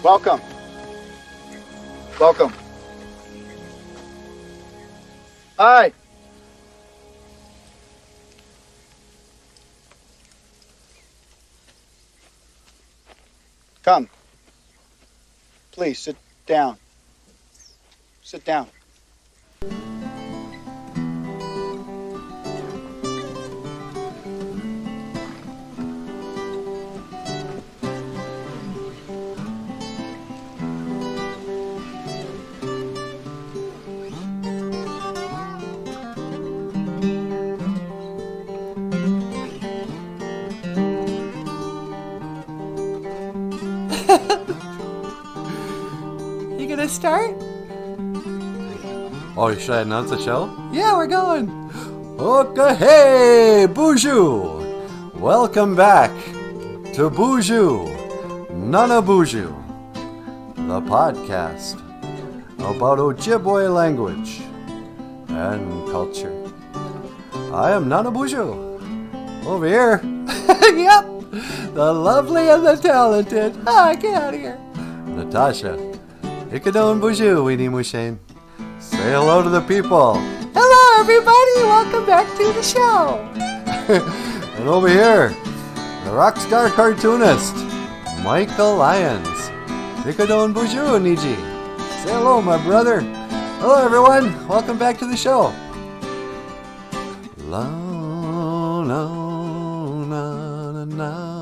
Welcome. Welcome. Hi. Come. Please sit down. Sit down. You gonna start? Oh, should I announce the show? Yeah, we're going. Okay, hey, BOOZHOO! Welcome back to BOOZHOO NANABOOZHOO, the podcast about Ojibwe language and culture. I am NANABOOZHOO. Over here, Yep, the lovely and the talented. Ah, get out of here. Natasha. Ikadon BOOZHOO, Weenie Mushane. Say hello to the people. Hello, everybody. Welcome back to the show. And over here, the rock star cartoonist, Michael Lyons. Ikadon BOOZHOO, Niji. Say hello, my brother. Hello, everyone. Welcome back to the show. La, na, na, na, na.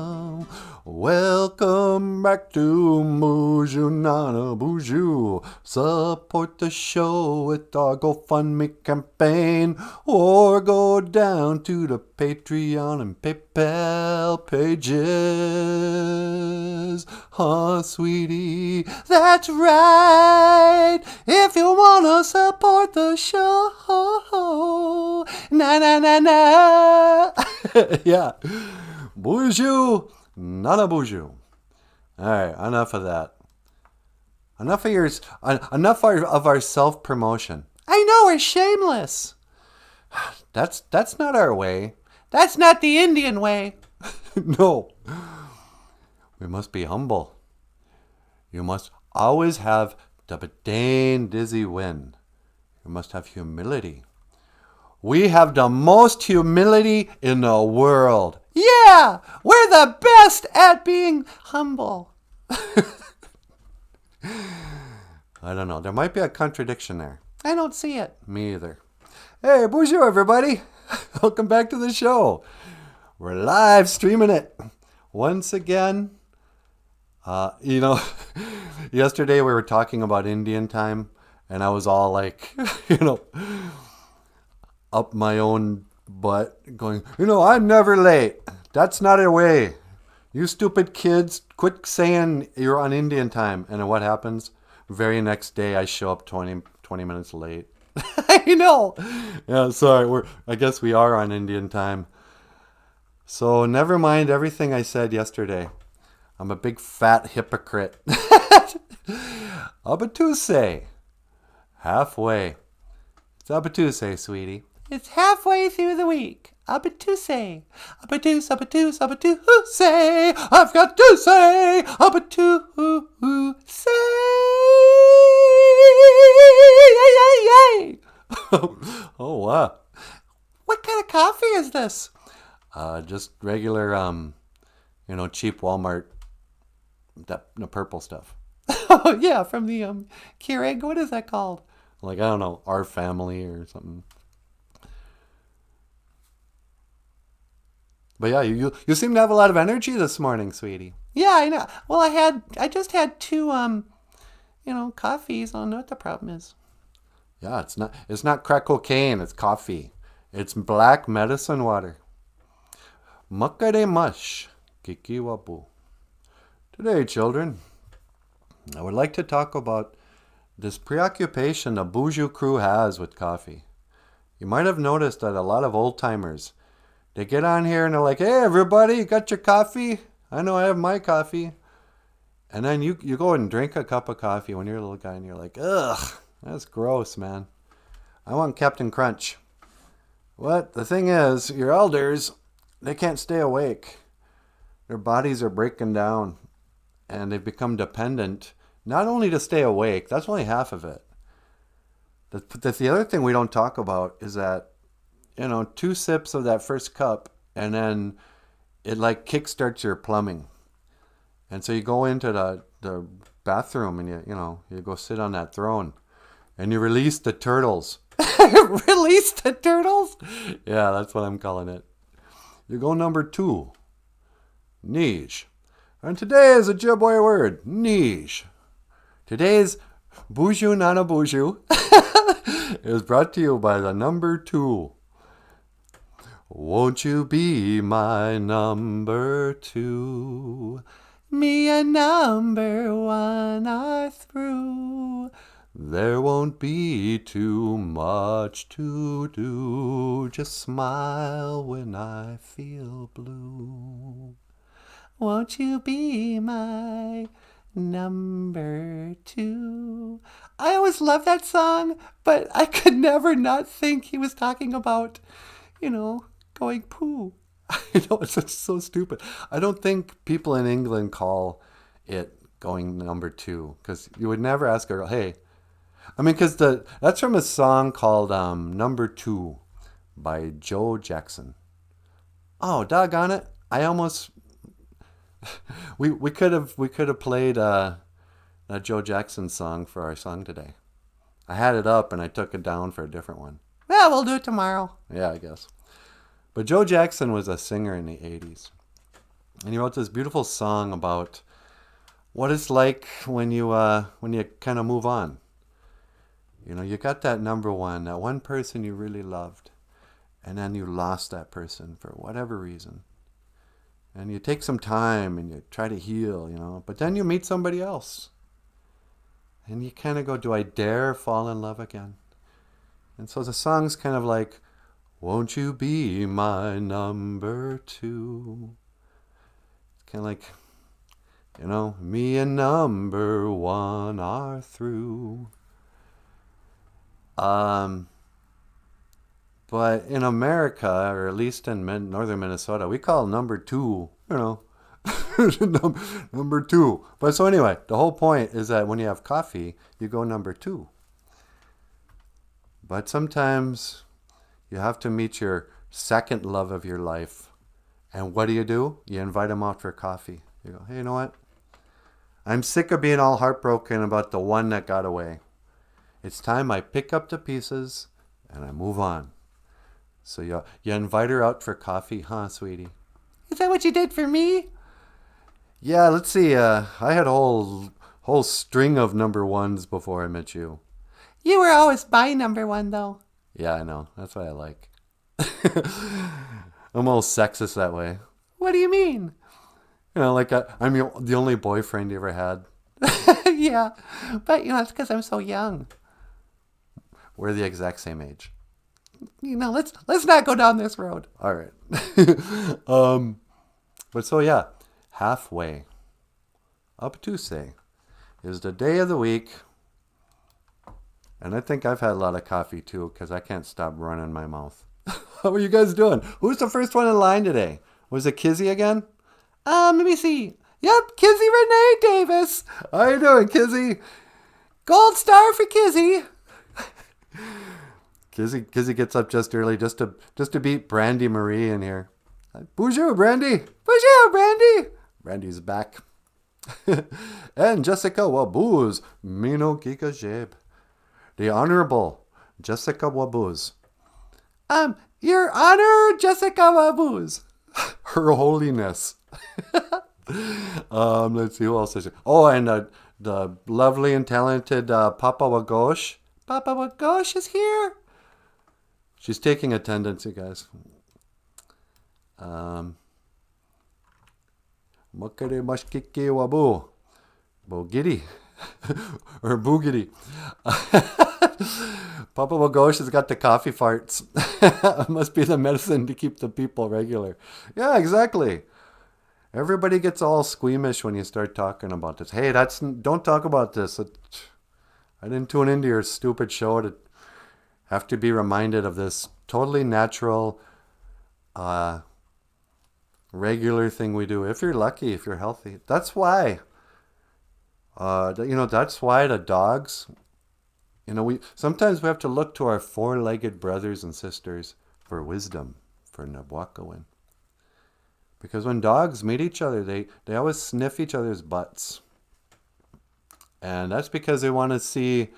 Welcome back to BOOZHOO NANABOOZHOO. Support the show with our GoFundMe campaign, or go down to the Patreon and PayPal pages. Huh, sweetie? That's right. If you wanna support the show, na na na na. Yeah, BOOZHOO NANABOOZHOO. All right, enough of that. Enough of yours. Enough of our self-promotion. I know we're shameless. That's not our way. That's not the Indian way. No. We must be humble. You must always have the bedane dizzy win. You must have humility. We have the most humility in the world. Yeah, we're the best at being humble. I don't know. There might be a contradiction there. I don't see it. Me either. Hey, BOOZHOO, everybody. Welcome back to the show. We're live streaming it once again. Yesterday we were talking about Indian time, and I was all like, up my own butt going, I'm never late. That's not our way. You stupid kids, quit saying you're on Indian time. And then what happens? Very next day, I show up 20 minutes late. I know. Yeah, sorry. I guess we are on Indian time. So never mind everything I said yesterday. I'm a big fat hypocrite. Abatuse. Halfway. It's Abatuse, sweetie. It's halfway through the week. Abatuse. Abatuse, abatuse, abatuse. I've got to say. Abatuse. Yay, yay, yay. Oh, wow. What kind of coffee is this? Just regular, cheap Walmart, the purple stuff. Oh, yeah, from the Keurig. What is that called? Like, I don't know, Our Family or something. But yeah, you seem to have a lot of energy this morning, sweetie. Yeah, I know. Well, I just had two, coffees. I don't know what the problem is. Yeah, it's not crack cocaine, it's coffee. It's black medicine water. Makare mush, kikiwapu. Today, children, I would like to talk about this preoccupation the BOOZHOO crew has with coffee. You might have noticed that a lot of old-timers, they get on here and they're like, hey, everybody, you got your coffee? I know I have my coffee. And then you go and drink a cup of coffee when you're a little guy and you're like, ugh, that's gross, man. I want Captain Crunch. What? The thing is, your elders, they can't stay awake. Their bodies are breaking down and they've become dependent Not only to stay awake, that's only half of it. That's the other thing we don't talk about is that, 2 sips of that first cup and then it like kickstarts your plumbing. And so you go into the bathroom and you go sit on that throne and you release the turtles. Release the turtles? Yeah, that's what I'm calling it. You go number 2. Niche. And today is a Ojibwe word. Niche. Today's BOOZHOO NANABOOZHOO is brought to you by the number 2. Won't you be my number 2? Me and number 1 are through. There won't be too much to do. Just smile when I feel blue. Won't you be my number 2? I always loved that song, but I could never not think he was talking about, going poo. It's just so stupid. I don't think people in England call it going number 2, because you would never ask a girl, hey. I mean, because that's from a song called Number 2 by Joe Jackson. Oh, doggone it. I almost... we could have played that Joe Jackson song for our song today. I had it up and I took it down for a different one. Well, we'll do it tomorrow. Yeah, I guess. But Joe Jackson was a singer in the 80s. And he wrote this beautiful song about what it's like when you kind of move on. You got that number 1, that one person you really loved, and then you lost that person for whatever reason. And you take some time and you try to heal, but then you meet somebody else. And you kind of go, do I dare fall in love again? And so the song's kind of like, won't you be my number 2? It's kind of like, me and number 1 are through. But in America, or at least in northern Minnesota, we call number 2, number 2. But so anyway, the whole point is that when you have coffee, you go number 2. But sometimes you have to meet your second love of your life. And what do? You invite them out for coffee. You go, hey, you know what? I'm sick of being all heartbroken about the one that got away. It's time I pick up the pieces and I move on. So you invite her out for coffee, huh, sweetie? Is that what you did for me? Yeah, let's see. I had a whole string of number 1s before I met you. You were always my number 1, though. Yeah, I know. That's what I like. I'm all sexist that way. What do you mean? Like I'm the only boyfriend you ever had. Yeah, but it's because I'm so young. We're the exact same age. Let's not go down this road. All right. But so yeah, halfway up Tuesday is the day of the week. And I think I've had a lot of coffee too, because I can't stop running my mouth. How are you guys doing? Who's the first one in line today? Was it Kizzy again? Let me see. Yep, Kizzy Renee Davis. How you doing, Kizzy? Gold star for Kizzy. Kizzy gets up just early just to beat Brandy Marie in here. BOOZHOO, Brandy. BOOZHOO, Brandy. Brandy's back. And Jessica Wabooz, Mino Kika Jeb. The Honorable Jessica Wabooz. Your Honor, Jessica Wabooz. Her Holiness. Let's see who else is here. Oh, and the lovely and talented Papa Wagosh. Papa Wagosh is here. She's taking attendance, you guys. Makare mashkike wabu. Bogidi. Or boogity. Papa Wagosh has got the coffee farts. Must be the medicine to keep the people regular. Yeah, exactly. Everybody gets all squeamish when you start talking about this. Hey, don't talk about this. I didn't tune into your stupid show to have to be reminded of this totally natural, regular thing we do. If you're lucky, if you're healthy. That's why That's why the dogs, we sometimes we have to look to our four-legged brothers and sisters for wisdom, for Nabwakawin. Because when dogs meet each other, they always sniff each other's butts. And that's because they want to see,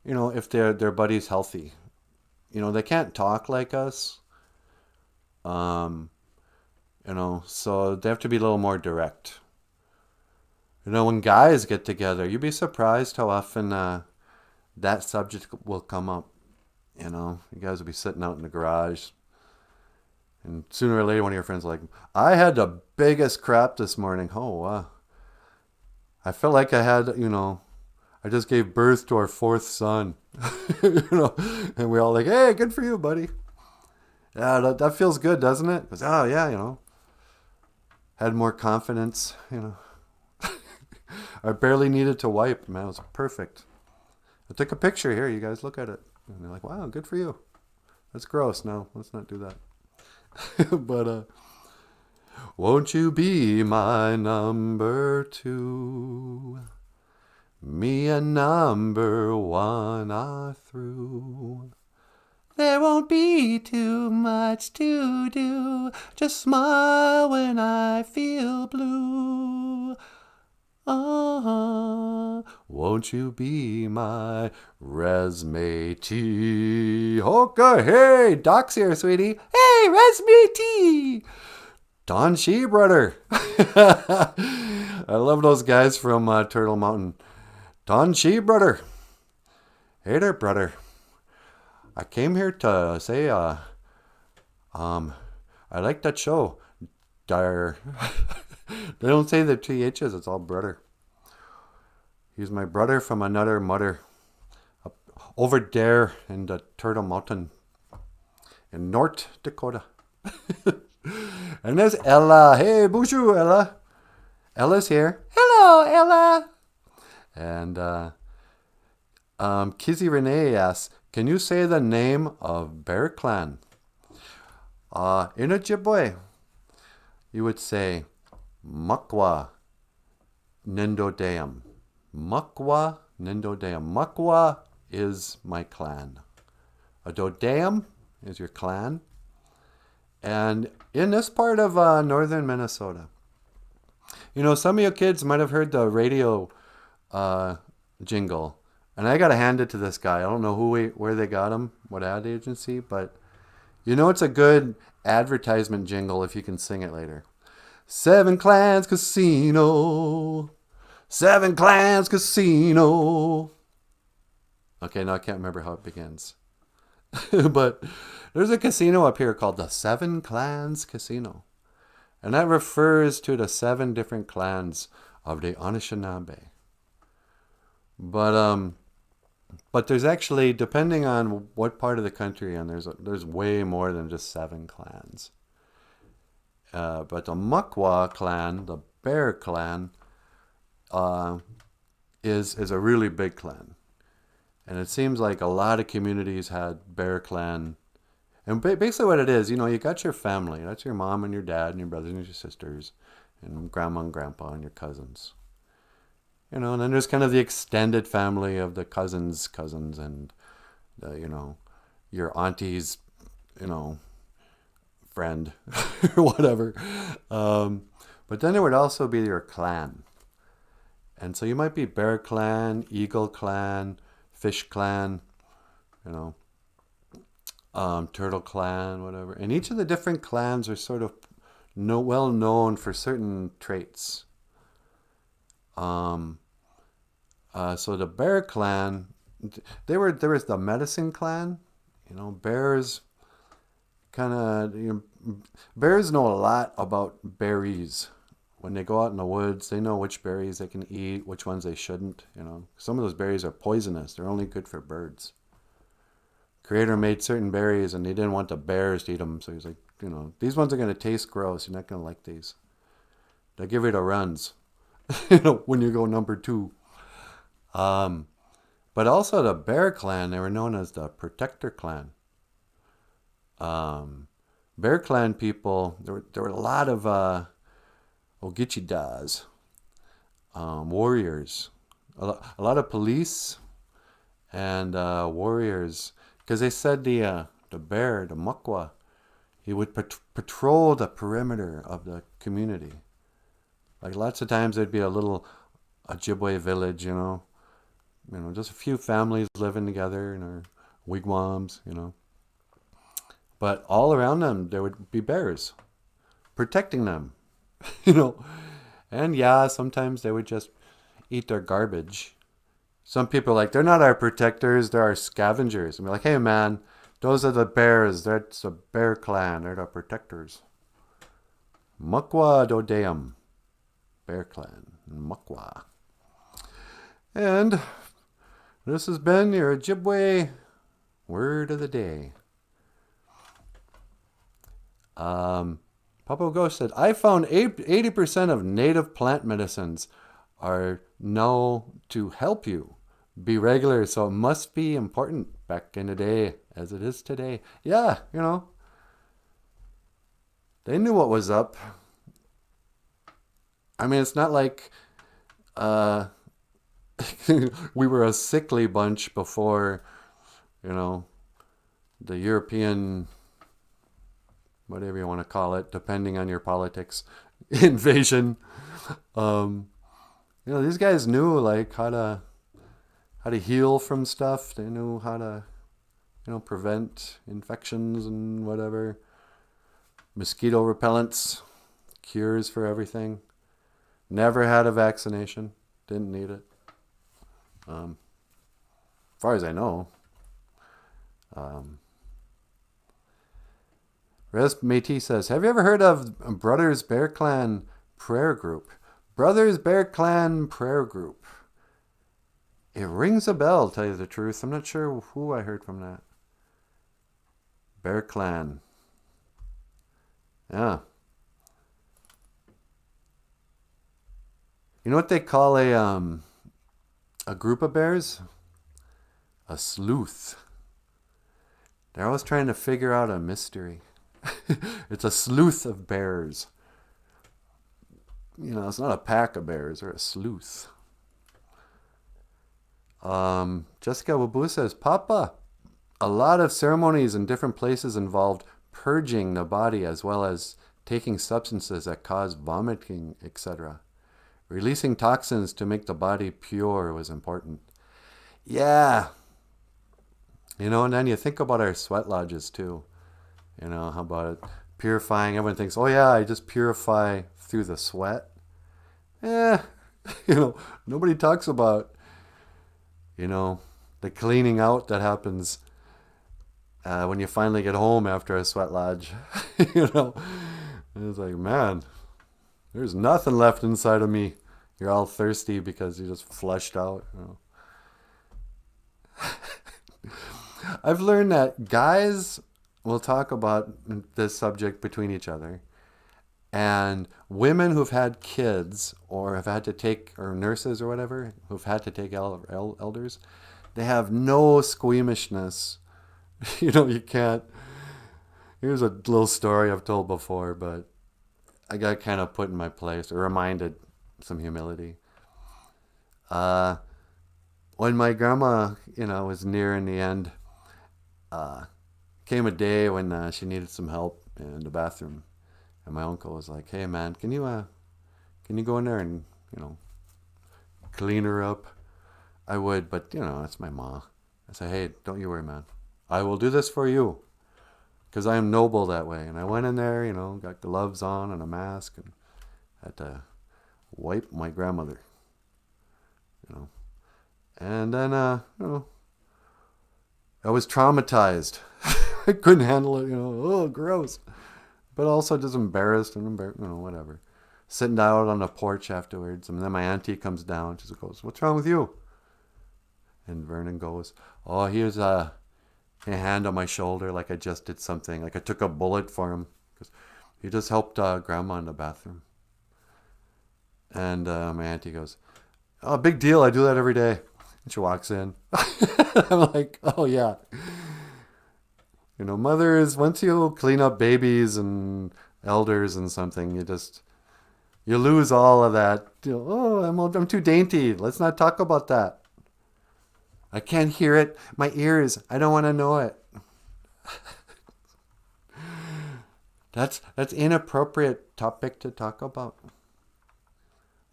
if their buddy's healthy. They can't talk like us. So they have to be a little more direct. When guys get together, you'd be surprised how often that subject will come up. You guys will be sitting out in the garage, and sooner or later one of your friends will like, I had the biggest crap this morning. Oh, I felt like I had, I just gave birth to our fourth son. And we all like, hey, good for you, buddy. Yeah, that feels good, doesn't it? Because, oh, yeah, had more confidence, I barely needed to wipe, man. It was perfect. I took a picture here. You guys look at it. And they're like, wow, good for you. That's gross. No, let's not do that. But, won't you be my number 2? Me and number 1 are through. There won't be too much to do. Just smile when I feel blue. Won't you be my resmate? Hoka, hey, Doc's here, sweetie. Hey, resmate! Don Shee, brother. I love those guys from Turtle Mountain. Don Shee, brother. Hey there, brother. I came here to say, I like that show. Dar. They don't say the THs, it's all brother. He's my brother from another mother. Over there in the Turtle Mountain. In North Dakota. And there's Ella. Hey, BOOZHOO, Ella. Ella's here. Hello, Ella. And Kizzy Renee asks, can you say the name of Bear Clan? In Ojibwe, you would say Makwa Nindodeam. Makwa Nindodeam. Makwa is my clan. Adodeam is your clan. And in this part of northern Minnesota, some of you kids might have heard the radio jingle. And I got to hand it to this guy. I don't know where they got him, what ad agency, but it's a good advertisement jingle if you can sing it later. 7 Clans Casino. 7 Clans Casino. Okay, now I can't remember how it begins. But there's a casino up here called the 7 Clans Casino. And that refers to the 7 different clans of the Anishinaabe. But there's actually, depending on what part of the country you're in, there's way more than just 7 clans. But the Makwa clan, the Bear clan, is a really big clan. And it seems like a lot of communities had Bear clan. And basically what it is, you got your family. That's your mom and your dad and your brothers and your sisters and grandma and grandpa and your cousins. And then there's kind of the extended family of the cousins and, your auntie's, friend or whatever. But then there would also be your clan. And so you might be Bear Clan, Eagle Clan, Fish Clan, Turtle Clan, whatever. And each of the different clans are sort of well known for certain traits. So the Bear Clan, there was the Medicine Clan. Bears bears know a lot about berries. When they go out in the woods, they know which berries they can eat, which ones they shouldn't. Some of those berries are poisonous. They're only good for birds. Creator made certain berries and he didn't want the bears to eat them. So he's like, these ones are going to taste gross. You're not going to like these. They give you the runs, when you go number 2. But also the Bear Clan, they were known as the Protector Clan. Bear Clan people, there were a lot of Ogichidas, warriors, a lot of police and warriors, because they said the bear, the mukwa, he would patrol the perimeter of the community. Like lots of times there'd be a little Ojibwe village, just a few families living together in our wigwams, But all around them there would be bears protecting them, And yeah, sometimes they would just eat their garbage. Some people are like, they're not our protectors, they're our scavengers. And we're like, hey man, those are the bears. That's a bear clan. They're the protectors. Mukwa Dodeum. Bear clan. Mukwa. And this has been your Ojibwe word of the day. Papa Ghost said, I found 80% of native plant medicines are known to help you be regular, so it must be important back in the day as it is today. Yeah, they knew what was up. I mean, it's not like we were a sickly bunch before, the European, whatever you want to call it, depending on your politics, invasion. These guys knew like how to heal from stuff. They knew how to, prevent infections and whatever. Mosquito repellents, cures for everything. Never had a vaccination. Didn't need it. As far as I know. Res Métis says, have you ever heard of Brothers Bear Clan prayer group? Brothers Bear Clan prayer group. It rings a bell, tell you the truth. I'm not sure who I heard from that. Bear Clan. Yeah. You know what they call a group of bears? A sleuth. They're always trying to figure out a mystery. It's a sleuth of bears. It's not a pack of bears, or a sleuth. Jessica Wabu says, Papa, a lot of ceremonies in different places involved purging the body as well as taking substances that cause vomiting, etc. Releasing toxins to make the body pure was important. Yeah. And then you think about our sweat lodges too. How about it? Purifying. Everyone thinks, oh yeah, I just purify through the sweat. Nobody talks about, the cleaning out that happens when you finally get home after a sweat lodge. It's like, man, there's nothing left inside of me. You're all thirsty because you just flushed out. I've learned that guys will talk about this subject between each other. And women who've had kids or have had to take, or nurses or whatever, who've had to take elders, they have no squeamishness. You can't. Here's a little story I've told before, but I got kind of put in my place, or reminded some humility. When my grandma, was nearing the end, came a day when she needed some help in the bathroom. And my uncle was like, hey man, can you go in there and, clean her up? I would, but that's my ma. I said, hey, don't you worry, man. I will do this for you. Because I am noble that way. And I went in there, got gloves on and a mask and had to wipe my grandmother. And then, I was traumatized. I couldn't handle it, oh, gross. But also just embarrassed and whatever. Sitting out on the porch afterwards, and then my auntie comes down. She goes, what's wrong with you? And Vernon goes, oh, here's a hand on my shoulder like I just did something. Like I took a bullet for him. Because he just helped Grandma in the bathroom. And my auntie goes, oh, big deal. I do that every day. And she walks in. I'm like, oh, yeah. Mothers, once you clean up babies and elders and something, You lose all of that. Oh, I'm too dainty. Let's not talk about that. I can't hear it. My ears. I don't want to know it. That's inappropriate topic to talk about.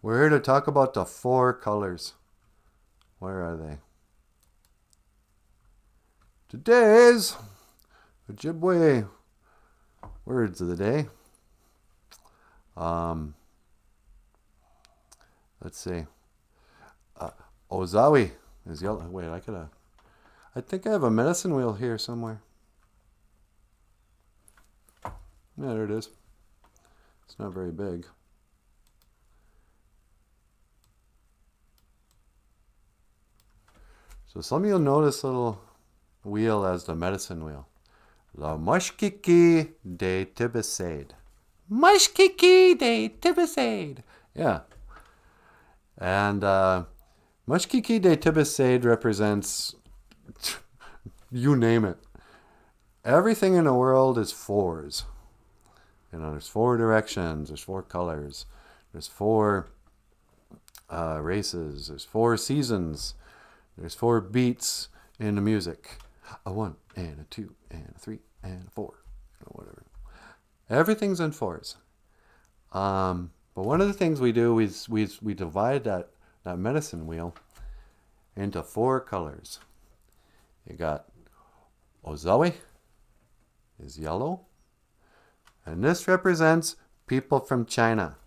We're here to talk about the 4 colors. Where are they? Today's Ojibwe words of the day. Let's see. Ozawi is yellow. Wait, I think I have a medicine wheel here somewhere. Yeah, there it is. It's not very big. So some of you'll notice a little wheel as the medicine wheel. La Mushkiki de Tibisade. Mushkiki de Tibisade. Yeah. And Mushkiki de Tibisade represents, you name it. Everything in the world is 4s. You know, there's 4 directions, there's 4 colors, there's 4 races, there's 4 seasons, there's 4 beats in the music. A 1 and a 2 and a 3 and a 4, or whatever. Everything's in 4s. But one of the things we do is we divide that medicine wheel into 4 colors. You got Ozawi is yellow. And this represents people from China.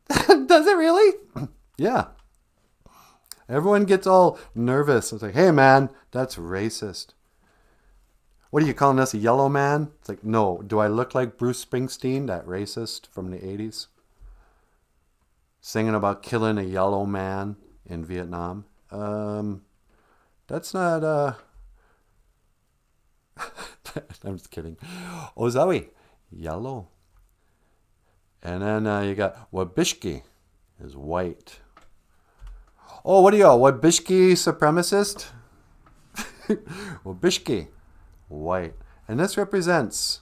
Does it really? Yeah. Everyone gets all nervous. It's like, hey man, that's racist. What are you calling us, a yellow man? It's like, no. Do I look like Bruce Springsteen, that racist from the 80s? Singing about killing a yellow man in Vietnam. That's not, I'm just kidding. Ozawi, yellow. And then you got Wabishki is white. Oh, what are you, Wabishki supremacist? Wabishki, white. And this represents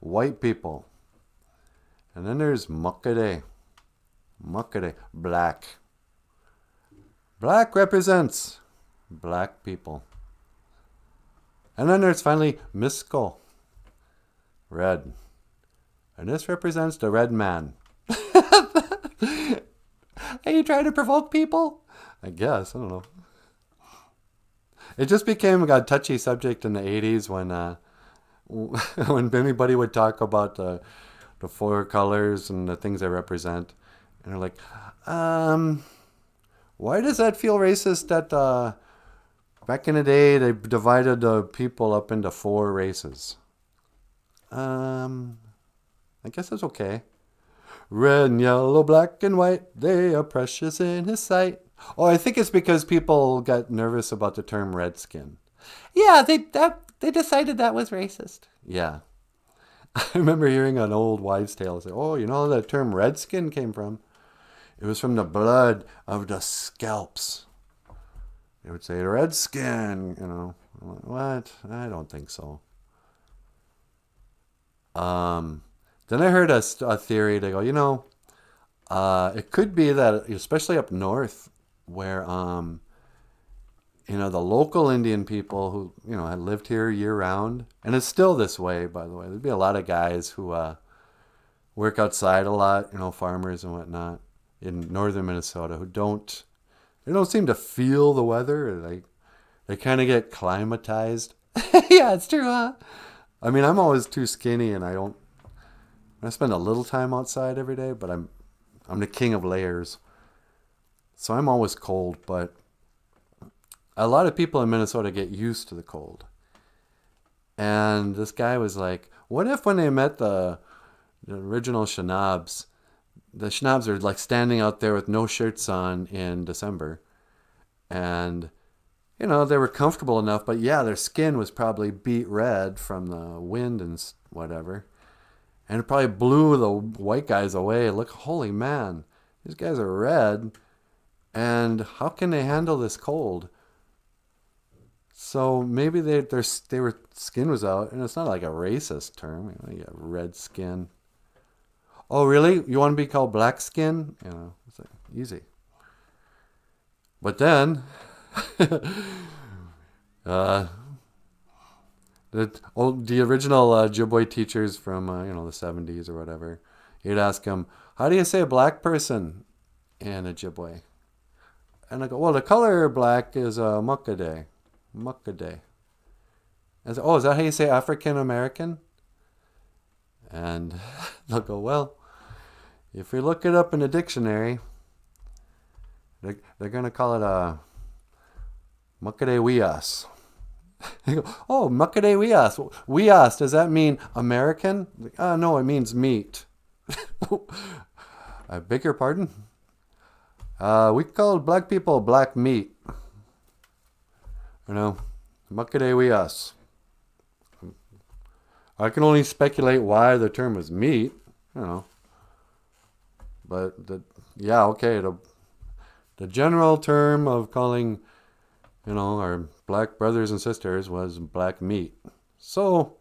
white people. And then there's Makade. Makade, black. Black represents black people. And then there's finally Misko, red. And this represents the red man. Are you trying to provoke people? I guess, I don't know. It just became a touchy subject in the 80s when anybody would talk about the 4 colors and the things they represent. And they're like, why does that feel racist that back in the day they divided the people up into 4 races? I guess it's okay. Red and yellow, black and white, they are precious in his sight. Oh, I think it's because people got nervous about the term redskin. Yeah, they decided that was racist. Yeah. I remember hearing an old wives' tale say, oh, you know where the term redskin came from? It was from the blood of the scalps. They would say, redskin, you know. I'm like, what? I don't think so. Then I heard a theory. They go, it could be that, especially up north, where the local Indian people who had lived here year round, and it's still this way, by the way. There'd be a lot of guys who work outside a lot, farmers and whatnot in northern Minnesota who don't seem to feel the weather. They kind of get climatized. Yeah, it's true, huh? I mean, I'm always too skinny, and I spend a little time outside every day, but I'm the king of layers. So I'm always cold, but a lot of people in Minnesota get used to the cold. And this guy was like, what if when they met the original Shenabs, the Shenabs are like standing out there with no shirts on in December. And, they were comfortable enough, but yeah, their skin was probably beet red from the wind and whatever. And it probably blew the white guys away. Look, holy man, these guys are red. And how can they handle this cold? So maybe their skin was out. And it's not like a racist term. You got red skin. Oh, really? You want to be called black skin? It's like, easy. But then, uh, the original Ojibwe teachers from the 70s or whatever, he'd ask him, "How do you say black person in Ojibwe?" And I go, "Well, the color black is muckade, muckade." I said, "Oh, is that how you say African American?" And they'll go, "Well, if we look it up in a dictionary, they're gonna call it a muckade wias." I go, "Oh, muckade wias. Wias, does that mean American?" Like, no, it means meat. I beg your pardon? We called black people black meat. Muckade wias. I can only speculate why the term was meat, But okay. The general term of calling, our black brothers and sisters was black meat. So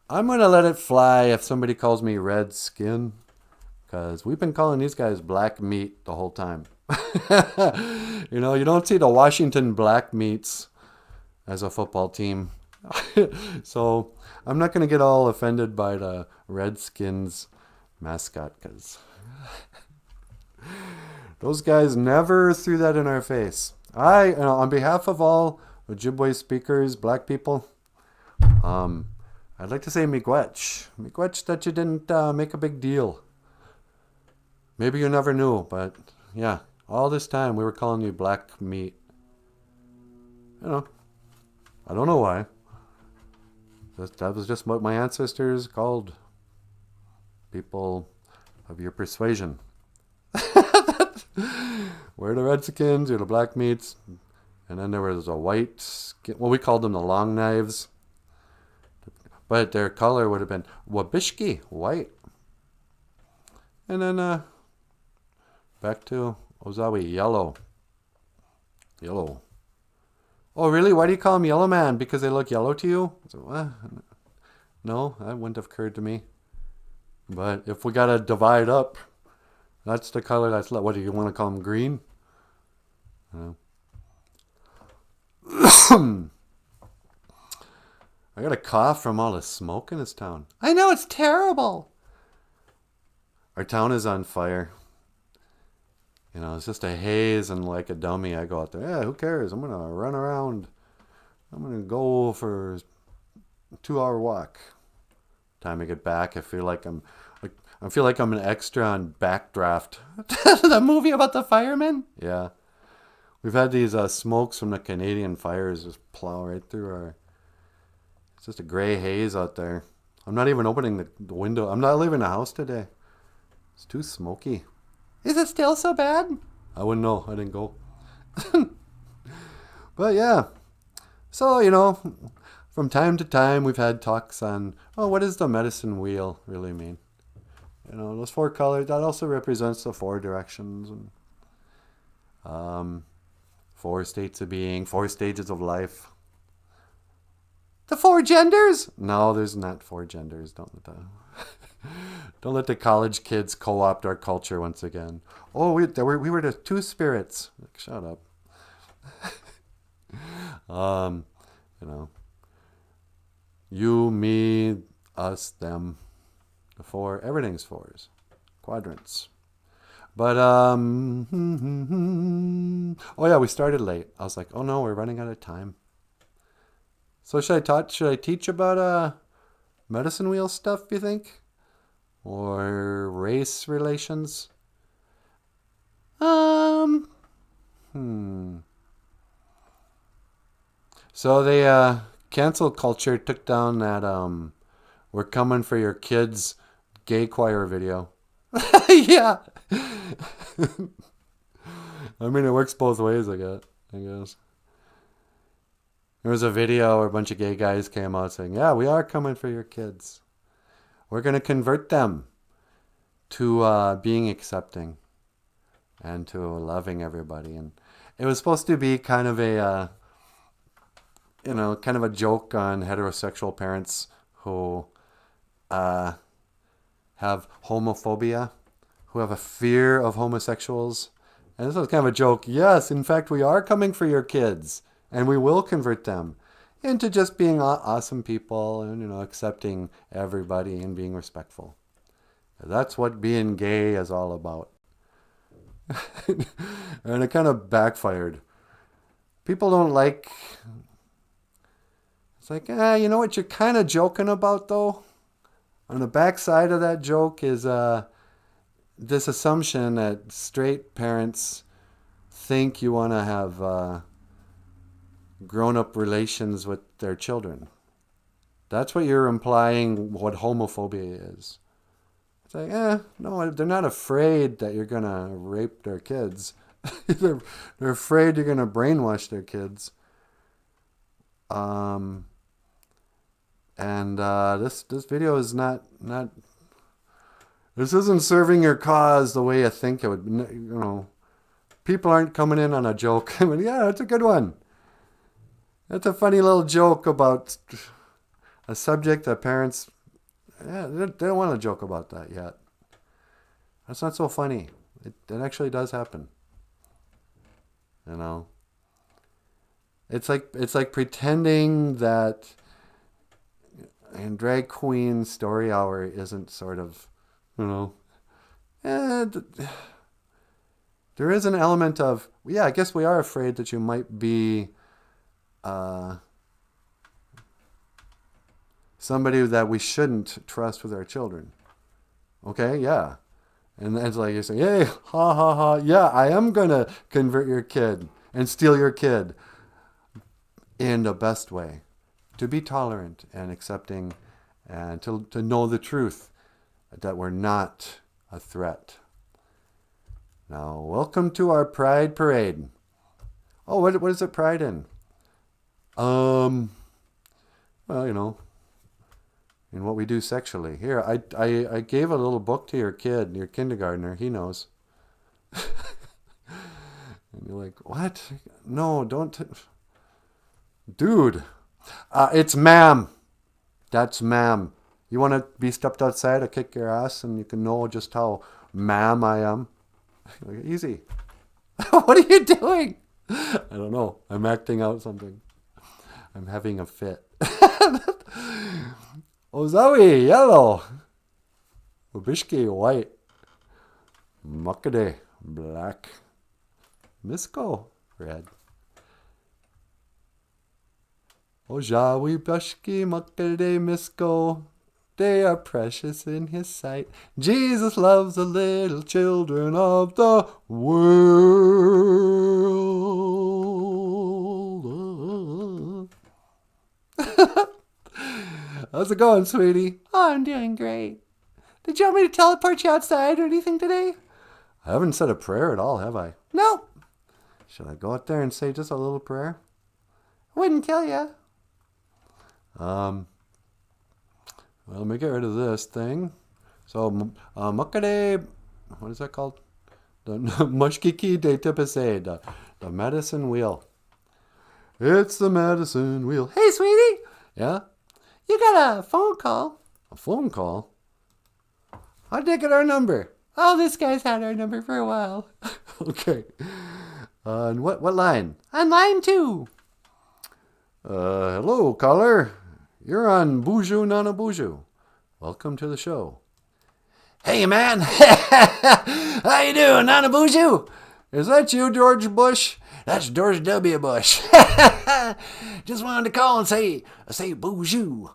I'm going to let it fly if somebody calls me red skin, because we've been calling these guys black meat the whole time. You don't see the Washington Black Meats as a football team. So I'm not going to get all offended by the Redskins mascot, because those guys never threw that in our face. On behalf of all Ojibwe speakers, black people, I'd like to say miigwech. Miigwech that you didn't make a big deal. Maybe you never knew, but yeah, all this time we were calling you black meat. I don't know why. That was just what my ancestors called people of your persuasion. We're the Redskins, you're the black meats. And then there was a white skin. Well, we called them the long knives. But their color would have been Wabishki, white. And then back to Ozawi, yellow. Yellow. Oh, really? Why do you call them Yellow Man? Because they look yellow to you? I said, what? No, that wouldn't have occurred to me. But if we got to divide up, that's the color that's left. What do you want to call them? Green? I got a cough from all the smoke in this town. I know, it's terrible. Our town is on fire. It's just a haze, and like a dummy, I go out there. Yeah, who cares? I'm going to run around. I'm going to go for a 2-hour walk. Time I get back, I feel like I'm an extra on Backdraft. The movie about the firemen? Yeah. We've had these smokes from the Canadian fires just plow right through our... It's just a gray haze out there. I'm not even opening the window. I'm not leaving the house today. It's too smoky. Is it still so bad? I wouldn't know. I didn't go. But yeah. So, from time to time we've had talks on, what does the medicine wheel really mean? Those 4 colors, that also represents the 4 directions. And 4 states of being, 4 stages of life. The 4 genders? No, there's not 4 genders. Don't let the college kids co-opt our culture once again. Oh, we were the 2 spirits. Like, shut up. You, me, us, them. The 4, everything's 4s. Quadrants. But, oh yeah, we started late. I was like, oh no, we're running out of time. So should I teach about medicine wheel stuff, you think? Or race relations? So they cancel culture took down that "We're Coming for Your Kids" gay choir video. Yeah. I mean, it works both ways, I guess. There was a video where a bunch of gay guys came out saying, yeah, we are coming for your kids. We're going to convert them to being accepting and to loving everybody. And it was supposed to be kind of a, kind of a joke on heterosexual parents who have homophobia, who have a fear of homosexuals. And this was kind of a joke. Yes, in fact, we are coming for your kids, and we will convert them into just being awesome people and, accepting everybody and being respectful. That's what being gay is all about. And it kind of backfired. People don't like... It's like, you know what you're kind of joking about, though? On the backside of that joke is this assumption that straight parents think you want to have grown-up relations with their children. That's what you're implying what homophobia is. It's like, no, they're not afraid that you're going to rape their kids. they're afraid you're going to brainwash their kids. This video is not this isn't serving your cause the way you think it would. People aren't coming in on a joke. I mean, yeah, that's a good one. That's a funny little joke about a subject that parents, they don't want to joke about that yet. That's not so funny. It actually does happen. It's like pretending that and drag queen story hour isn't sort of, there is an element of, I guess we are afraid that you might be somebody that we shouldn't trust with our children. Okay, yeah. And then it's like you say, hey, ha ha ha, yeah, I am going to convert your kid and steal your kid in the best way. To be tolerant and accepting and to know the truth that we're not a threat. Now, welcome to our Pride Parade. Oh, what is it pride in? Well, in what we do sexually. Here, I gave a little book to your kid, your kindergartner. He knows. And you're like, what? No, don't. Dude, it's ma'am. That's ma'am. You want to be stepped outside, I'll kick your ass, and you can know just how ma'am I am. Easy. What are you doing? I don't know. I'm acting out something. I'm having a fit. Ozawi, yellow. Ubishki, white. Muckade, black. Misko, red. Ojawi, Bashki, Muckade, Misko. They are precious in his sight. Jesus loves the little children of the world. How's it going, sweetie? Oh, I'm doing great. Did you want me to teleport you outside or anything today? I haven't said a prayer at all, have I? No. Should I go out there and say just a little prayer? Wouldn't kill you. Well, let me get rid of this thing. So, Makade, what is that called? The Mushkiki de Tipase, the medicine wheel. It's the medicine wheel. Hey, sweetie. Yeah? You got a phone call. A phone call? How'd they get our number? Oh, this guy's had our number for a while. Okay. And what line? On line 2. Hello, caller. You're on BOOZHOO NANABOOZHOO. Welcome to the show. Hey, man. How you doing, NANABOOZHOO? Is that you, George Bush? That's George W. Bush. Just wanted to call and say BOOZHOO.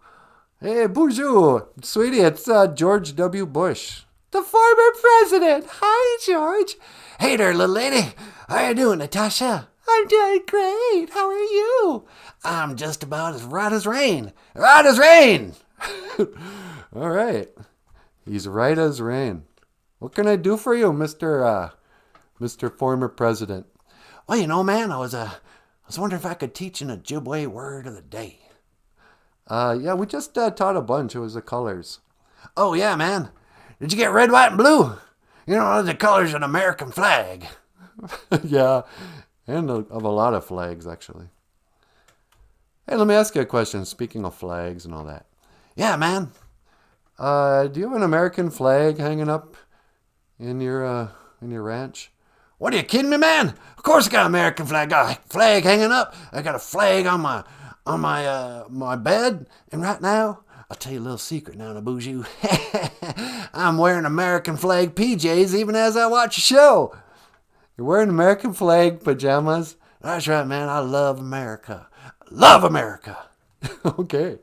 Hey, BOOZHOO. Sweetie, it's George W. Bush. The former president. Hi, George. Hey there, little lady. How you doing, Natasha? I'm doing great. How are you? I'm just about as right as rain. Right as rain. All right. He's right as rain. What can I do for you, Mr. Former President? Well, man, I was wondering if I could teach an Ojibwe word of the day. Yeah, we just taught a bunch. It was the colors. Oh, yeah, man. Did you get red, white, and blue? The colors of an American flag. Yeah, and of a lot of flags, actually. Hey, let me ask you a question, speaking of flags and all that. Yeah, man. Do you have an American flag hanging up in your ranch? What, are you kidding me, man? Of course I got an American flag. I got a flag hanging up. I got a flag on my bed. And right now, I'll tell you a little secret now, Nabooshoo. I'm wearing American flag PJs even as I watch a show. You're wearing American flag pajamas? That's right, man. I love America. Love America. Okay.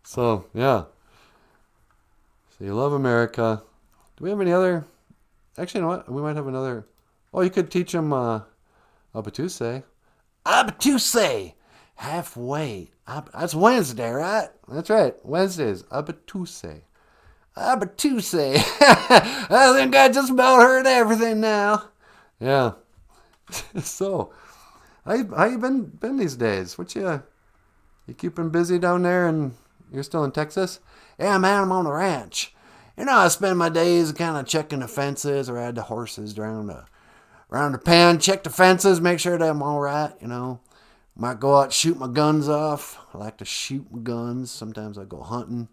So, yeah. So you love America. Do we have any other... Actually, you know what? We might have another... Oh, you could teach them Abatuse. Abatuse. Halfway. That's Wednesday, right? That's right. Wednesdays. Abatuse. Abatuse. I think I just about heard everything now. Yeah. So, how you been these days? You keeping busy down there, and you're still in Texas? Yeah, man, I'm on the ranch. You know, I spend my days kind of checking the fences, or ride the horses around the pen, check the fences, make sure that I'm all right, you know. Might go out, shoot my guns off. I like to shoot my guns. Sometimes I go hunting.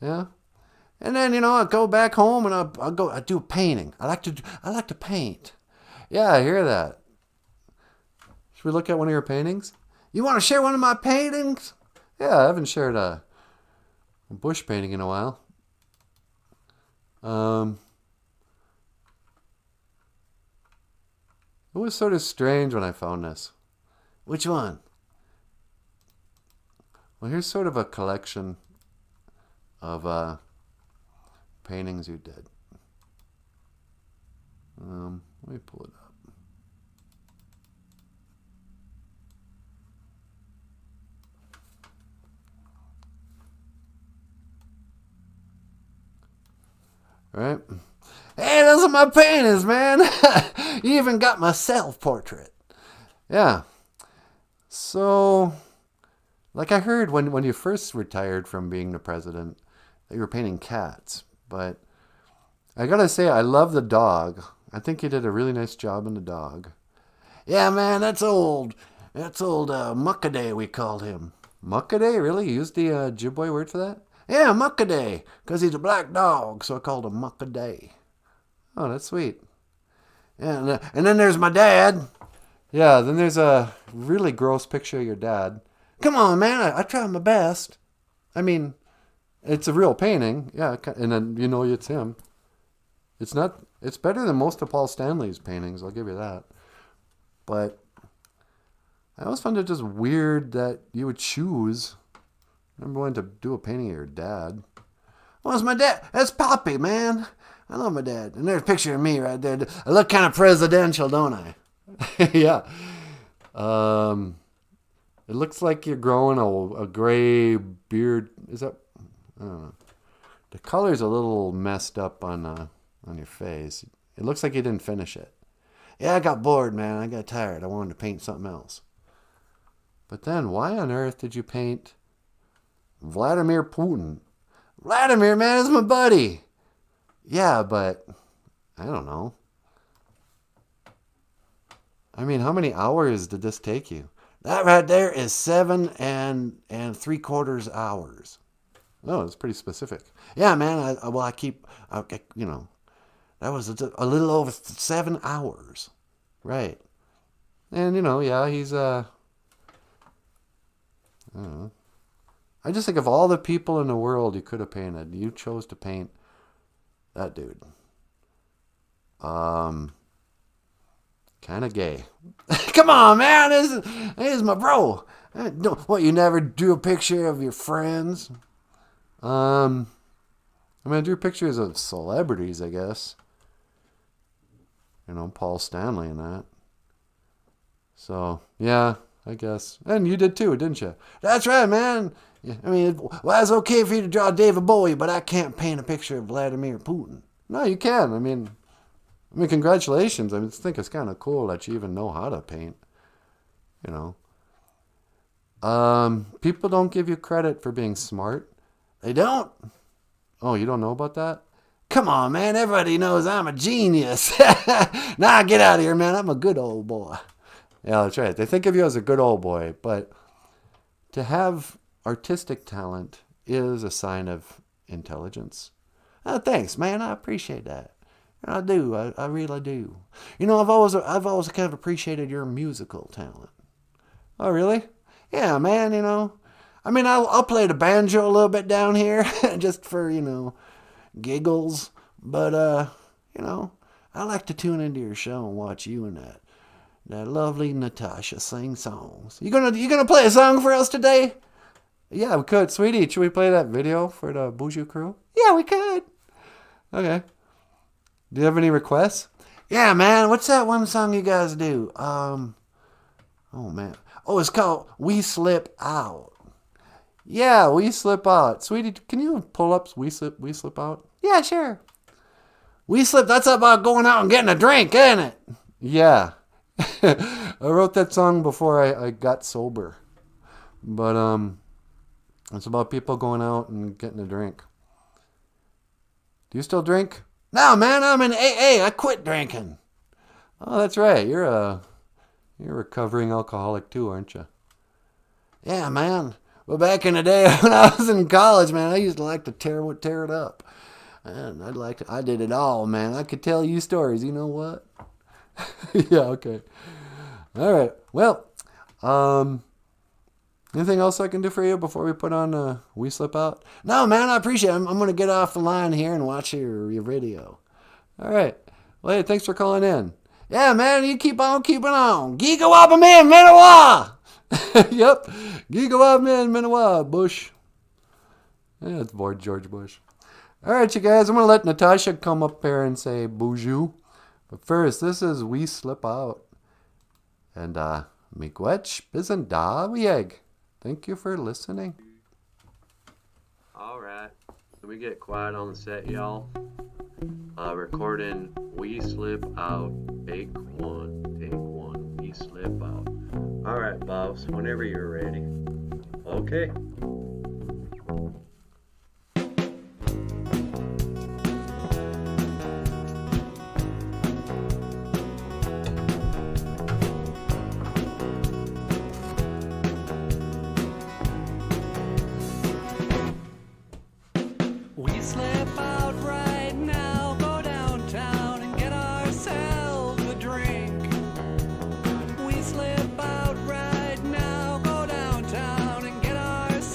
Yeah. And then, you know, I go back home and I do painting. I like to paint. Yeah, I hear that. Should we look at one of your paintings? You want to share one of my paintings? Yeah, I haven't shared a bush painting in a while. It was sort of strange when I found this. Which one? Well, here's sort of a collection of paintings you did. Let me pull it up. Right? Hey, those are my paintings, man. You even got my self-portrait. Yeah. So, like I heard when you first retired from being the president, that you were painting cats. But I gotta say, I love the dog. I think you did a really nice job on the dog. Yeah, man, that's old Muckaday, we called him. Muckaday? Really? You used the Ojibwe word for that? Yeah, Muckaday, because he's a black dog, so I called him Muckaday. Oh, that's sweet. Yeah, and then there's my dad. Yeah, then there's a really gross picture of your dad. Come on, man, I tried my best. I mean, it's a real painting, yeah, and then you know it's him. It's better than most of Paul Stanley's paintings, I'll give you that. But I always found it just weird that you would choose. I remember wanting to do a painting of your dad. Well, it's my dad. That's Poppy, man. I love my dad. And there's a picture of me right there. I look kind of presidential, don't I? Yeah. It looks like you're growing a gray beard. Is that? I don't know. The color's a little messed up on your face. It looks like you didn't finish it. Yeah, I got bored, man. I got tired. I wanted to paint something else. But then, why on earth did you paint Vladimir Putin? Vladimir, man, is my buddy. Yeah, but I don't know. I mean, how many hours did this take you? That right there is 7 and 3/4 hours. Oh, it's pretty specific. Yeah, man. You know, that was a little over 7 hours. Right. And, you know, yeah, he's, I don't know. I just think of all the people in the world you could have painted, you chose to paint that dude. Kind of gay. Come on, man. This is my bro. What, you never drew a picture of your friends? I mean, I drew pictures of celebrities, I guess. You know, Paul Stanley and that. So, yeah, I guess. And you did too, didn't you? That's right, man. I mean, well, it's okay for you to draw David Bowie, but I can't paint a picture of Vladimir Putin. No, you can. I mean, congratulations. I think it's kind of cool that you even know how to paint. You know. People don't give you credit for being smart. They don't? Oh, you don't know about that? Come on, man. Everybody knows I'm a genius. Nah, get out of here, man. I'm a good old boy. Yeah, that's right. They think of you as a good old boy, but to have artistic talent is a sign of intelligence. Oh, thanks, man. I appreciate that. I do. I really do. You know, I've always kind of appreciated your musical talent. Oh, really? Yeah, man. You know, I mean, I'll play the banjo a little bit down here, just for, you know, giggles. But you know, I like to tune into your show and watch you and that lovely Natasha sing songs. You gonna play a song for us today? Yeah, we could, sweetie. Should we play that video for the BOOZHOO crew? Yeah, we could. Okay. Do you have any requests? Yeah, man. What's that one song you guys do? Oh man. Oh, it's called "We Slip Out." Yeah, We Slip Out. Sweetie, can you pull up We Slip Out? Yeah, sure. We slip. That's about going out and getting a drink, ain't it? Yeah. I wrote that song before I got sober. But it's about people going out and getting a drink. Do you still drink? No, man. I'm in AA. I quit drinking. Oh, that's right. You're a recovering alcoholic too, aren't you? Yeah, man. Well, back in the day when I was in college, man, I used to like to tear it up. And I did it all, man. I could tell you stories. You know what? Yeah, okay. All right. Well, anything else I can do for you before we put on We Slip Out? No, man, I appreciate it. I'm going to get off the line here and watch your video. All right. Well, hey, thanks for calling in. Yeah, man, you keep on keeping on. Giga Wappa Man, Manawa! Yep. Giga Wab Man Manawa Bush. Yeah, it's George Bush. All right, you guys. I'm going to let Natasha come up here and say BOOZHOO. But first, this is We Slip Out. And, miigwech bisan da wieg. Thank you for listening. All right. Let me get quiet on the set, y'all. Recording We Slip Out. Take one. We Slip Out. All right, boss. Whenever you're ready. Okay. We slip out right now, go downtown and get ourselves a drink. We slip out right now, go downtown and get ourselves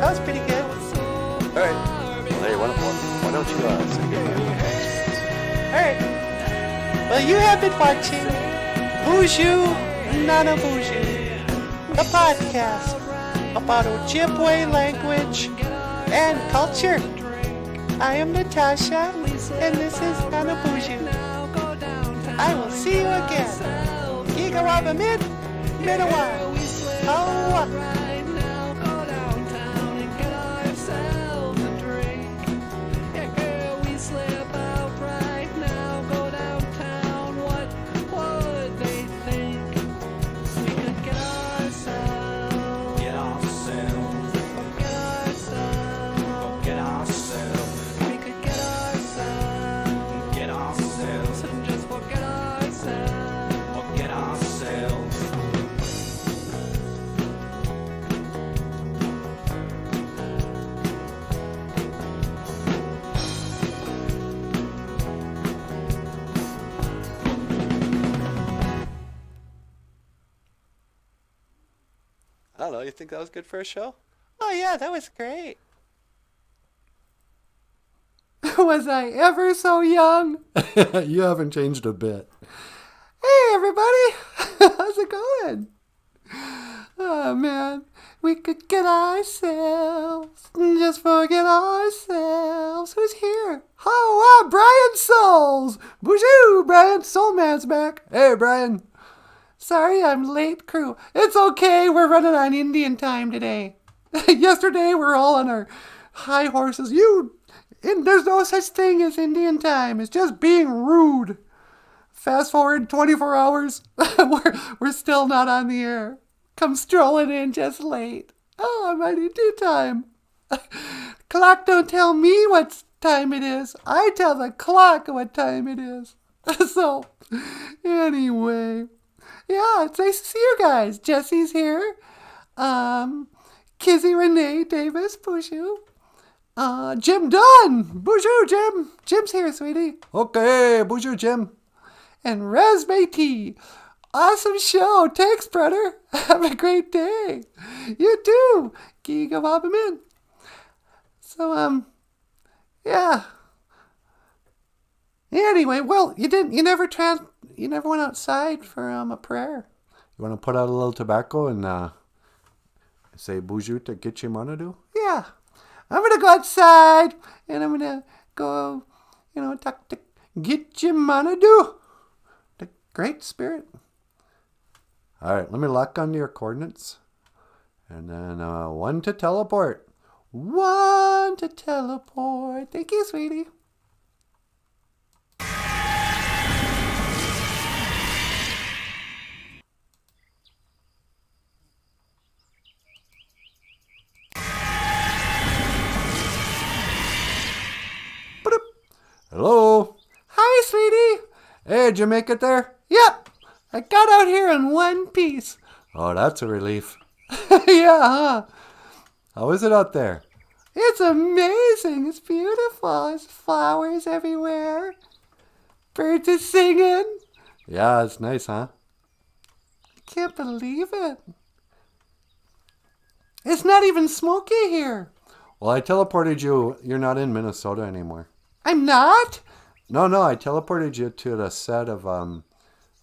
That was pretty good. All right. Well, hey, why don't you say goodbye? Alright. Well, you have been watching BOOZHOO NANABOOZHOO, the podcast about Ojibwe language and culture. I am Natasha, and this is NANABOOZHOO. I will see you again. Gigawawa mid, Midawa. Oh. I don't know. You think that was good for a show? Oh yeah, that was great. Was I ever so young? You haven't changed a bit. Hey everybody, how's it going? Oh man, we could get ourselves, just forget ourselves. Who's here? Oh, Brian Souls! BOOZHOO, Brian Soulman's back. Hey, Brian. Sorry I'm late, crew. It's okay, we're running on Indian time today. Yesterday we're all on our high horses. There's no such thing as Indian time. It's just being rude. Fast forward 24 hours, we're still not on the air. Come strolling in just late. Oh, I'm already due time. Clock don't tell me what time it is. I tell the clock what time it is. So, anyway. Yeah, it's nice to see you guys. Jesse's here. Kizzy Renee Davis, BOOZHOO. Jim Dunn, BOOZHOO, Jim. Jim's here, sweetie. Okay, BOOZHOO, Jim. And Resme T. Awesome show. Thanks, brother. Have a great day. You too. Gigawabamin. So, yeah. Anyway, well, you never went outside for a prayer. You want to put out a little tobacco and say BOOZHOO to get you manadu? Yeah. I'm going to go outside and I'm going to go, talk to get you manadu. The Great Spirit. All right, let me lock onto your coordinates. And then 1 to teleport. 1 to teleport. Thank you, sweetie. Hello? Hi, sweetie. Hey, did you make it there? Yep. I got out here in one piece. Oh, that's a relief. Yeah, huh? How is it out there? It's amazing. It's beautiful. There's flowers everywhere. Birds are singing. Yeah, it's nice, huh? I can't believe it. It's not even smoky here. Well, I teleported you. You're not in Minnesota anymore. I'm not? No, I teleported you to the set of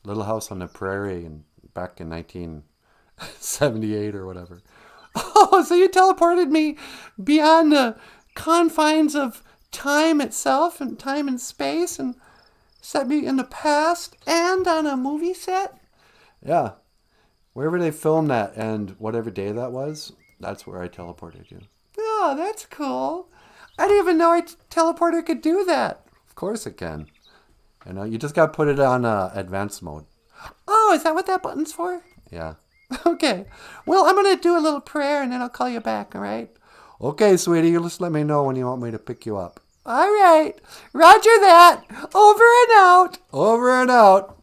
Little House on the Prairie back in 1978 or whatever. Oh, so you teleported me beyond the confines of time itself and time and space and set me in the past and on a movie set? Yeah. Wherever they filmed that and whatever day that was, that's where I teleported you. Oh, that's cool. I didn't even know a teleporter could do that. Of course it can. You just got to put it on advanced mode. Oh, is that what that button's for? Yeah. Okay. Well, I'm going to do a little prayer and then I'll call you back, all right? Okay, sweetie, you just let me know when you want me to pick you up. All right. Roger that. Over and out. Over and out.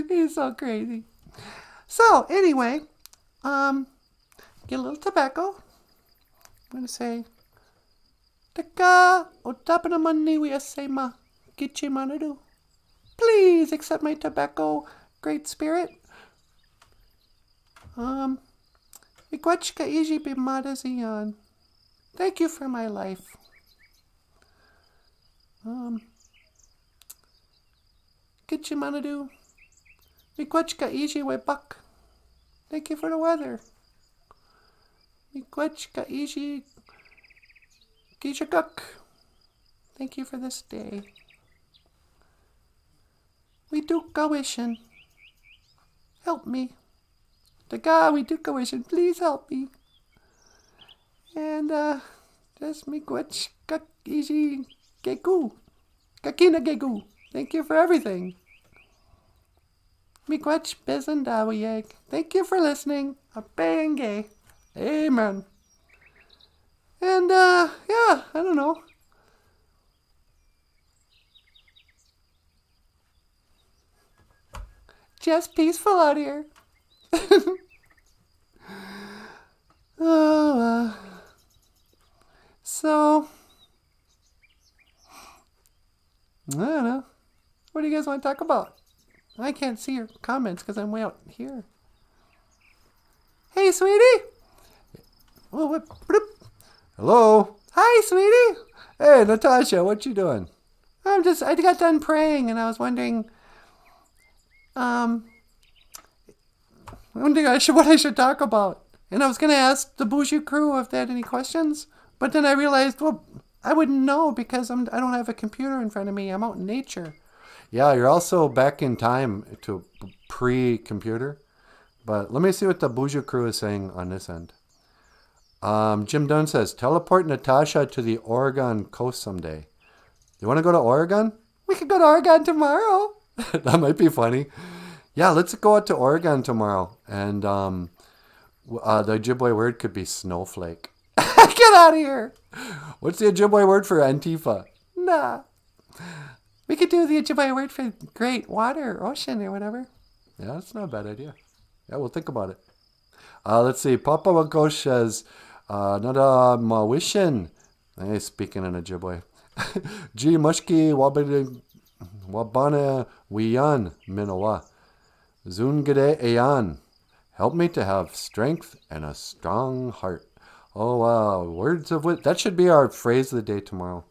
He's so crazy. So, anyway, get a little tobacco. I'm going to say, Taka otapana mani wiasema gichi manadu. Please accept my tobacco, Great Spirit. Miigwechka OJIBERISH Zion. Thank you for my life. Kitchimanadu. Miigwechka OJIBERISH. Thank you for the weather. Miigwechka OJIBERISH. Thank you for this day. We do go wishing. Help me. To God, we do go wishing. Please help me. And, just Miigwechka OJIBERISH. Kakina Gegu. Thank you for everything. Miigwech Bezendawiyeg. Thank you for listening. A bang gay. Amen. And, yeah, I don't know. Just peaceful out here. Oh, so, I don't know. What do you guys want to talk about? I can't see your comments because I'm way out here. Hey, sweetie. Oh, what? Hello. Hi, sweetie. Hey, Natasha, what you doing? I got done praying and I was wondering, what I should talk about. And I was going to ask the BOOZHOO crew if they had any questions. But then I realized, well, I wouldn't know because I don't have a computer in front of me. I'm out in nature. Yeah, you're also back in time to pre-computer. But let me see what the BOOZHOO crew is saying on this end. Jim Dunn says, teleport Natasha to the Oregon coast someday. You want to go to Oregon? We could go to Oregon tomorrow. That might be funny. Yeah, let's go out to Oregon tomorrow. And the Ojibwe word could be snowflake. Get out of here. What's the Ojibwe word for Antifa? Nah. We could do the Ojibwe word for great water or ocean or whatever. Yeah, that's not a bad idea. Yeah, we'll think about it. Let's see. Papa Wagosh says, Nada Mawishin. Hey, speaking in Ojibwe. G Mushki Wabana Wiyan Minowa. Zungade Ayan. Help me to have strength and a strong heart. Oh, wow. Words of wisdom. That should be our phrase of the day tomorrow.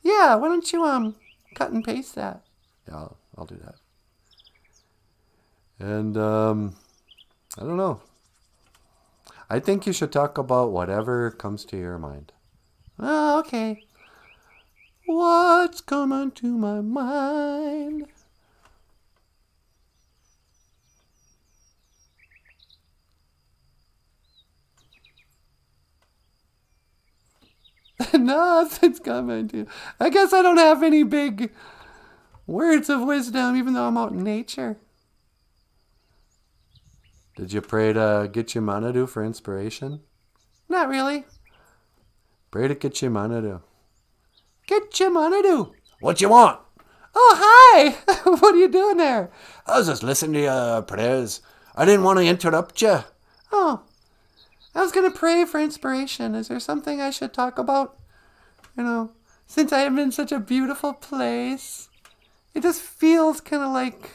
Yeah, why don't you cut and paste that? Yeah, I'll do that. And, I don't know. I think you should talk about whatever comes to your mind. Oh, okay. What's coming to my mind? Nothing's coming to. I guess I don't have any big words of wisdom, even though I'm out in nature. Did you pray to Gitchimanadu for inspiration? Not really. Pray to Gitchimanadu. Gitchimanadu. What you want? Oh, hi. What are you doing there? I was just listening to your prayers. I didn't want to interrupt you. Oh, I was going to pray for inspiration. Is there something I should talk about? You know, since I am in such a beautiful place, it just feels kind of like,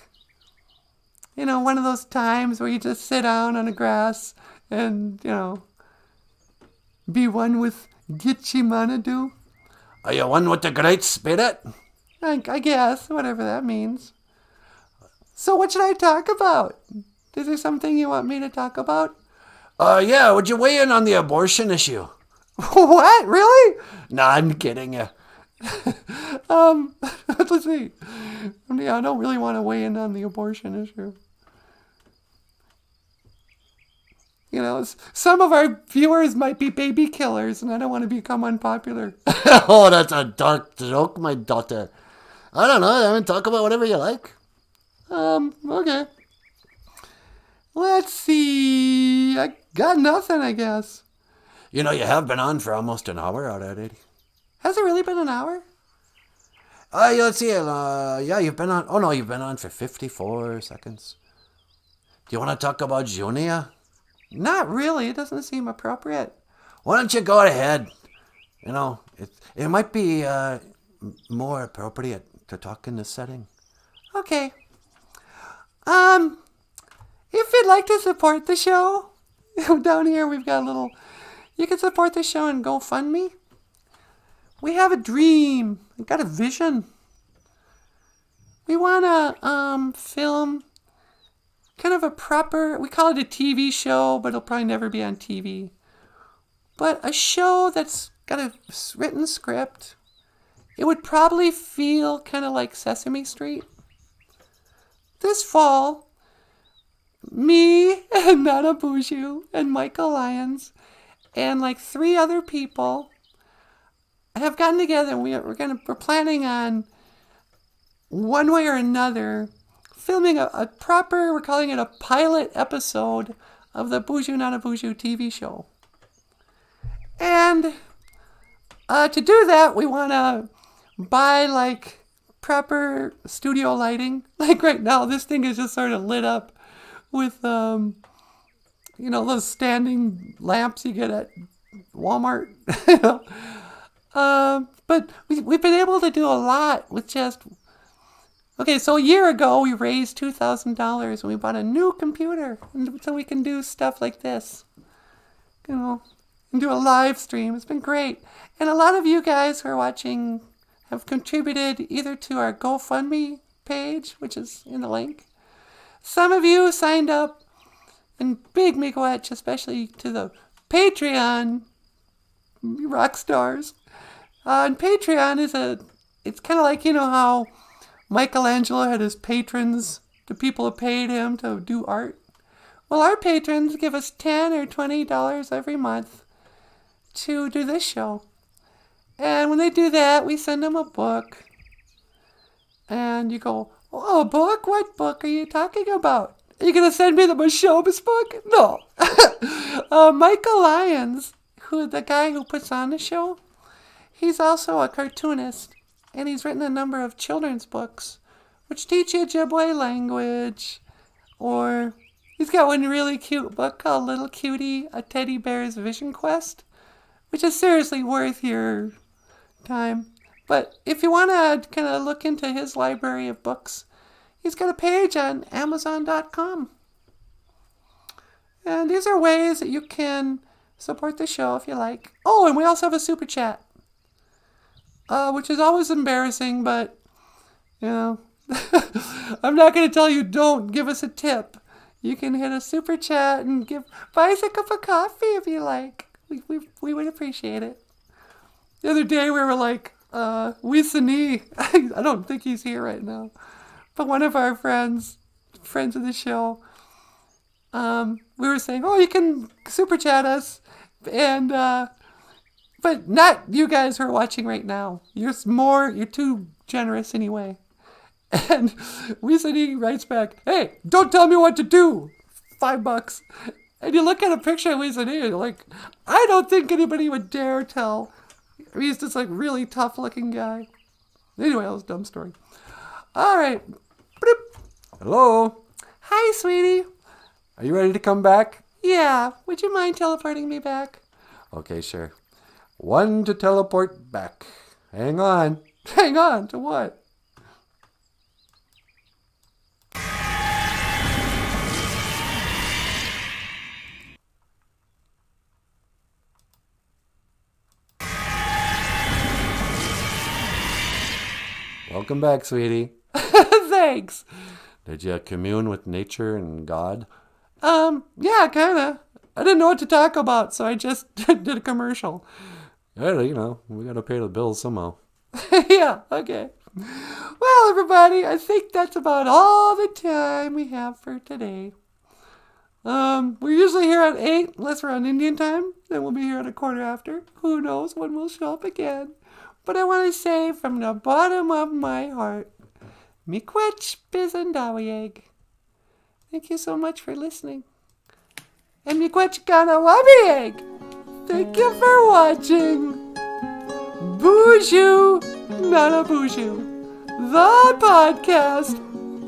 you know, one of those times where you just sit down on the grass and, you know, be one with Gitchimanadu. Are you one with the Great Spirit? I guess, whatever that means. So what should I talk about? Is there something you want me to talk about? Yeah, would you weigh in on the abortion issue? What? Really? Nah, I'm kidding you. Let's see. I don't really want to weigh in on the abortion issue. You know, some of our viewers might be baby killers, and I don't want to become unpopular. Oh, that's a dark joke, my daughter. I don't know. I mean, talk about whatever you like. Okay. Let's see. I got nothing, I guess. You know, you have been on for almost an hour already. Has it really been an hour? Yeah, let's see. Yeah, you've been on. Oh, no, you've been on for 54 seconds. Do you want to talk about Junia? Not really. It doesn't seem appropriate. Why don't you go ahead? You know, it might be more appropriate to talk in this setting. Okay. If you'd like to support the show, down here we've got a little, you can support the show and GoFundMe. We have a dream. We've got a vision. We want to film kind of a proper, we call it a TV show, but it'll probably never be on TV. But a show that's got a written script. It would probably feel kind of like Sesame Street. This fall, me and NanaBOOZHOO and Michael Lyons and like 3 other people have gotten together, and we're planning on one way or another filming a proper, we're calling it a pilot episode of the BOOZHOO NANABOOZHOO TV show. And to do that, we want to buy like proper studio lighting. Like right now, this thing is just sort of lit up with, those standing lamps you get at Walmart. But we've been able to do a lot with just... Okay, so a year ago, we raised $2,000 and we bought a new computer so we can do stuff like this. And do a live stream. It's been great. And a lot of you guys who are watching have contributed either to our GoFundMe page, which is in the link. Some of you signed up, and big miigwech, especially to the Patreon rock stars. And Patreon it's kind of like, how Michelangelo had his patrons, the people who paid him to do art. Well, our patrons give us $10 or $20 every month to do this show. And when they do that, we send them a book. And you go, oh, a book? What book are you talking about? Are you going to send me the Moshoba's book? No. Michael Lyons, the guy who puts on the show, he's also a cartoonist. And he's written a number of children's books, which teach you Ojibwe language. Or he's got one really cute book called Little Cutie, A Teddy Bear's Vision Quest, which is seriously worth your time. But if you want to kind of look into his library of books, he's got a page on Amazon.com. And these are ways that you can support the show if you like. Oh, and we also have a super chat. Which is always embarrassing, but, I'm not going to tell you don't give us a tip. You can hit a super chat and buy us a cup of coffee if you like. We would appreciate it. The other day we were like, Wisani, I don't think he's here right now, but one of our friends of the show, we were saying, oh, you can super chat us, and, but not you guys who are watching right now. You're too generous anyway. And Wisani writes back, hey, don't tell me what to do. $5. And you look at a picture of Wisani and you're like, I don't think anybody would dare tell. He's just like really tough looking guy. Anyway, that was a dumb story. All right. Hello? Hi, sweetie. Are you ready to come back? Yeah. Would you mind teleporting me back? Okay, sure. 1 to teleport back. Hang on. Hang on to what? Welcome back, sweetie. Thanks. Did you commune with nature and God? Yeah, kinda. I didn't know what to talk about, so I just did a commercial. Yeah, we gotta pay the bills somehow. Yeah, okay. Well, everybody, I think that's about all the time we have for today. We're usually here at 8, unless we're on Indian time. Then we'll be here at a quarter after. Who knows when we'll show up again. But I want to say from the bottom of my heart, miigwech bizandawiyeg. Thank you so much for listening. And miigwech ganawabiyeg. Thank you for watching BOOZHOO NANABOOZHOO, the podcast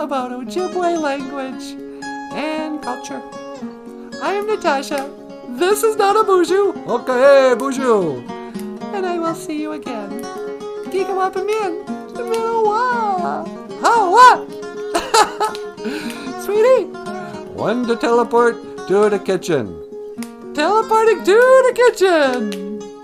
about Ojibwe language and culture. I am Natasha. This is NanaBOOZHOO. Okay, BOOZHOO. And I will see you again. Gigawapamin. Hawa. Sweetie. 1 to teleport to the kitchen. Teleporting to the kitchen.